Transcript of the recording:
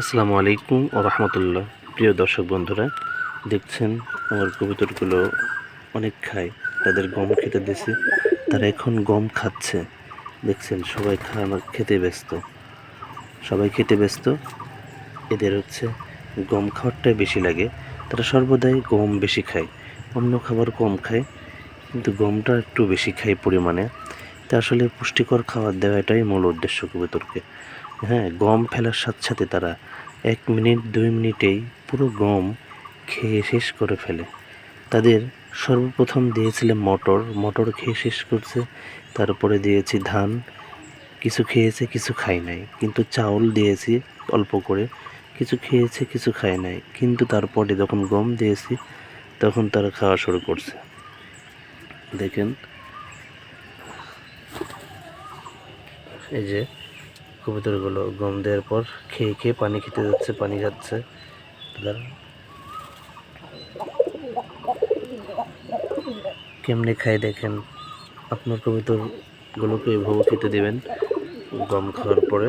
আসসালামু আলাইকুম ও রহমতুল্লাহ। প্রিয় দর্শক বন্ধুরা, দেখছেন আমার কবুতরগুলো অনেক খায়, তাদের গম খেতে দিছি, তারা এখন গম খাচ্ছে। দেখছেন সবাই খানা খেতে ব্যস্ত, এদের গম খাওয়ারটাই বেশি লাগে। তারা সর্বদাই গম বেশি খায়, অন্য খাবার কম খায়, কিন্তু গমটা একটু বেশি খায় পরিমাণে। তা আসলে পুষ্টিকর খাবার দেওয়াটাই মূল উদ্দেশ্য কবুতরকে। হ্যাঁ, গম ফেলার সাথে সাথে তারা 1 মিনিট 2 মিনিটেই পুরো গম খেয়ে শেষ করে ফেলে। তাদের সর্বপ্রথম দিয়েছিলাম মটর খেয়ে শেষ করছে। তারপরে দিয়েছি ধান, কিছু খেয়েছে কিছু খায় নাই, কিন্তু চাউল দিয়েছি অল্প করে, কিছু খেয়েছে কিছু খায় নাই, কিন্তু তারপরে যখন গম দিয়েছি তখন তারা খাওয়া শুরু করছে। দেখেন, এই যে কবুতরগুলো গম দেওয়ার পর খেয়ে খেয়ে পানি খেতে যাচ্ছে, পানি খাচ্ছে। তারা কেমনে খায় দেখেন। আপনার কবুতরগুলোকে এভাবে খেতে দেবেন গম খাওয়ার পরে।